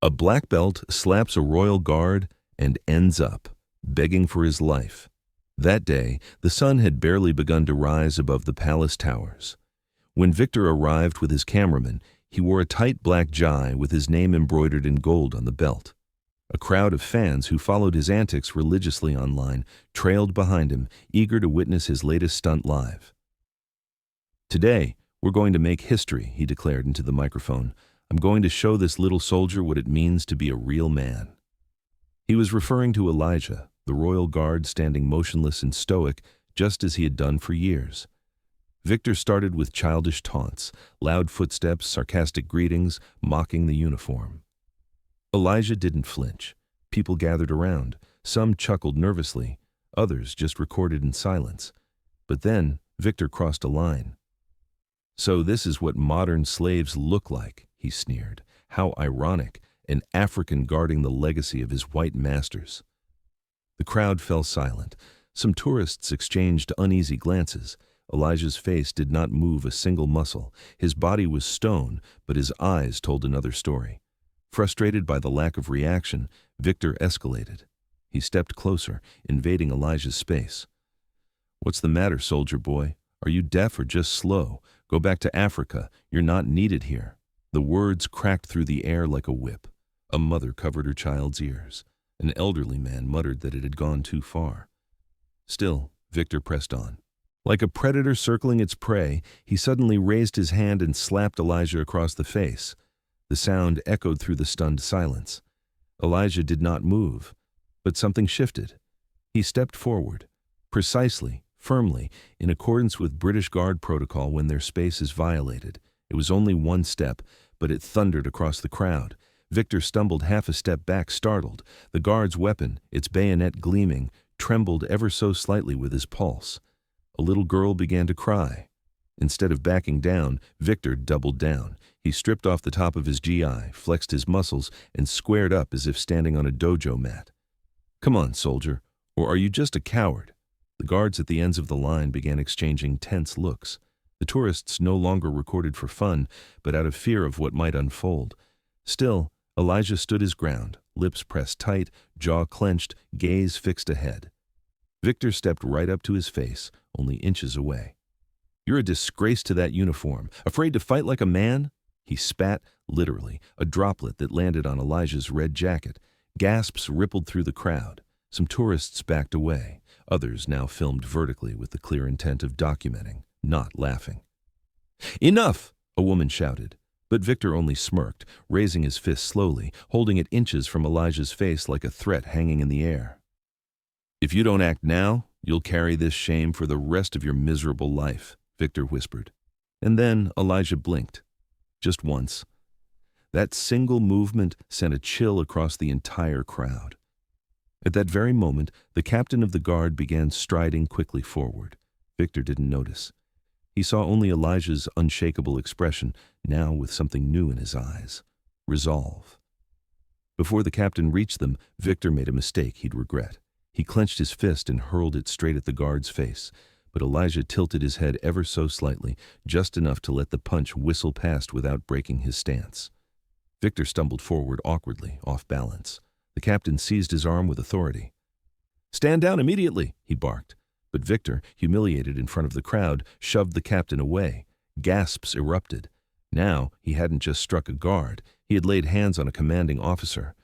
A black belt slaps a royal guard and ends up begging for his life. That day, the sun had barely begun to rise above the palace towers. When Victor arrived with his cameraman, he wore a tight black jai with his name embroidered in gold on the belt. A crowd of fans who followed his antics religiously online trailed behind him, eager to witness his latest stunt live. "Today, we're going to make history," he declared into the microphone. "I'm going to show this little soldier what it means to be a real man." He was referring to Elijah, the royal guard standing motionless and stoic, just as he had done for years. Victor started with childish taunts, loud footsteps, sarcastic greetings, mocking the uniform. Elijah didn't flinch. People gathered around. Some chuckled nervously, others just recorded in silence. But then Victor crossed a line. "So this is what modern slaves look like," he sneered. "How ironic, an African guarding the legacy of his white masters." The crowd fell silent. Some tourists exchanged uneasy glances. Elijah's face did not move a single muscle. His body was stone, but his eyes told another story. Frustrated by the lack of reaction, Victor escalated. He stepped closer, invading Elijah's space. "What's the matter, soldier boy? Are you deaf or just slow? Go back to Africa. You're not needed here." The words cracked through the air like a whip. A mother covered her child's ears. An elderly man muttered that it had gone too far. Still, Victor pressed on. Like a predator circling its prey, he suddenly raised his hand and slapped Elijah across the face. The sound echoed through the stunned silence. Elijah did not move, but something shifted. He stepped forward, precisely, firmly, in accordance with British Guard protocol when their space is violated. It was only one step, but it thundered across the crowd. Victor stumbled half a step back, startled. The guard's weapon, its bayonet gleaming, trembled ever so slightly with his pulse. A little girl began to cry. Instead of backing down, Victor doubled down. He stripped off the top of his GI, flexed his muscles, and squared up as if standing on a dojo mat. "Come on, soldier, or are you just a coward?" The guards at the ends of the line began exchanging tense looks. The tourists no longer recorded for fun, but out of fear of what might unfold. Still, Elijah stood his ground, lips pressed tight, jaw clenched, gaze fixed ahead. Victor stepped right up to his face, only inches away. "You're a disgrace to that uniform. Afraid to fight like a man?" He spat, literally, a droplet that landed on Elijah's red jacket. Gasps rippled through the crowd. Some tourists backed away. Others now filmed vertically with the clear intent of documenting, not laughing. "Enough!" a woman shouted. But Victor only smirked, raising his fist slowly, holding it inches from Elijah's face like a threat hanging in the air. "If you don't act now, you'll carry this shame for the rest of your miserable life," Victor whispered. And then Elijah blinked. Just once. That single movement sent a chill across the entire crowd. At that very moment, the captain of the guard began striding quickly forward. Victor didn't notice. He saw only Elijah's unshakable expression, now with something new in his eyes. Resolve. Before the captain reached them, Victor made a mistake he'd regret. He clenched his fist and hurled it straight at the guard's face, but Elijah tilted his head ever so slightly, just enough to let the punch whistle past without breaking his stance. Victor stumbled forward awkwardly, off balance. The captain seized his arm with authority. "Stand down immediately," he barked. But Victor, humiliated in front of the crowd, shoved the captain away. Gasps erupted. Now he hadn't just struck a guard, he had laid hands on a commanding officer.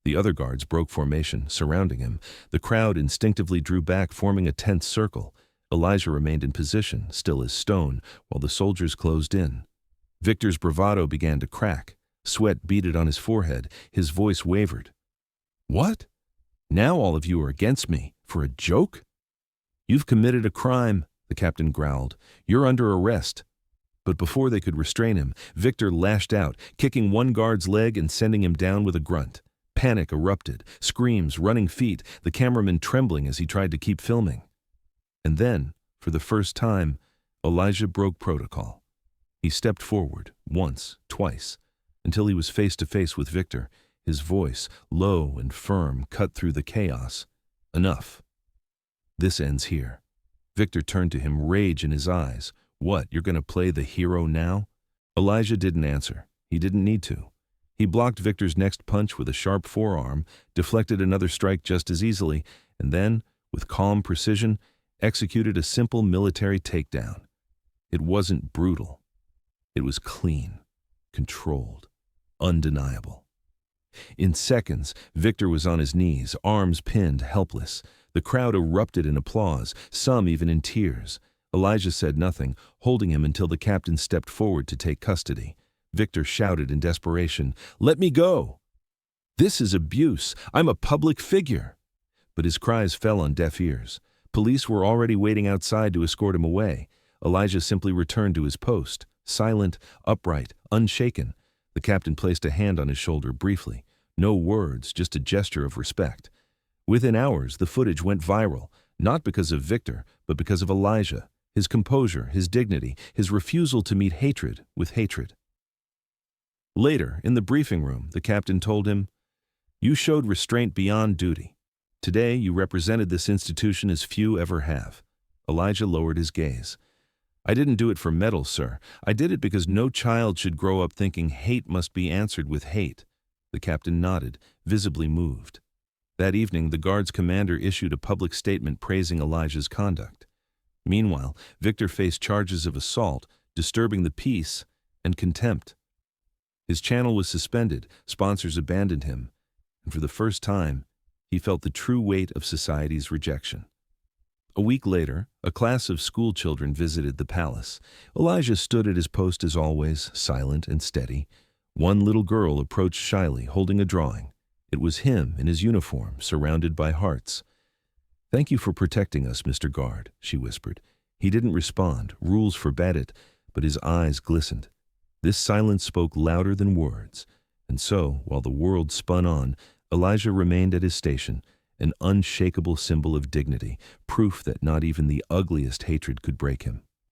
The other guards broke formation, surrounding him. The crowd instinctively drew back, forming a tense circle. Elijah remained in position, still as stone, while the soldiers closed in. Victor's bravado began to crack. Sweat beaded on his forehead. His voice wavered. "What? Now all of you are against me? For a joke?" "You've committed a crime," the captain growled. "You're under arrest." But before they could restrain him, Victor lashed out, kicking one guard's leg and sending him down with a grunt. Panic erupted, screams, running feet, the cameraman trembling as he tried to keep filming. And then, for the first time, Elijah broke protocol. He stepped forward, once, twice, until he was face to face with Victor. His voice, low and firm, cut through the chaos. "Enough. This ends here." Victor turned to him, rage in his eyes. "What, you're going to play the hero now?" Elijah didn't answer. He didn't need to. He blocked Victor's next punch with a sharp forearm, deflected another strike just as easily, and then, with calm precision, executed a simple military takedown. It wasn't brutal. It was clean, controlled, undeniable. In seconds, Victor was on his knees, arms pinned, helpless. The crowd erupted in applause, some even in tears. Elijah said nothing, holding him until the captain stepped forward to take custody. Victor shouted in desperation, "Let me go! This is abuse. I'm a public figure." But his cries fell on deaf ears. Police were already waiting outside to escort him away. Elijah simply returned to his post, silent, upright, unshaken. The captain placed a hand on his shoulder briefly. No words, just a gesture of respect. Within hours, the footage went viral, not because of Victor, but because of Elijah, his composure, his dignity, his refusal to meet hatred with hatred. Later, in the briefing room, the captain told him, "You showed restraint beyond duty. Today, you represented this institution as few ever have." Elijah lowered his gaze. "I didn't do it for medal, sir. I did it because no child should grow up thinking hate must be answered with hate." The captain nodded, visibly moved. That evening, the Guard's commander issued a public statement praising Elijah's conduct. Meanwhile, Victor faced charges of assault, disturbing the peace, and contempt. His channel was suspended, sponsors abandoned him, and for the first time, he felt the true weight of society's rejection. A week later, a class of school children visited the palace. Elijah stood at his post as always, silent and steady. One little girl approached shyly, holding a drawing. It was him in his uniform, surrounded by hearts. "Thank you for protecting us, Mr. Guard," she whispered. He didn't respond, rules forbade it, but his eyes glistened. This silence spoke louder than words, and so, while the world spun on, Elijah remained at his station, an unshakable symbol of dignity, proof that not even the ugliest hatred could break him.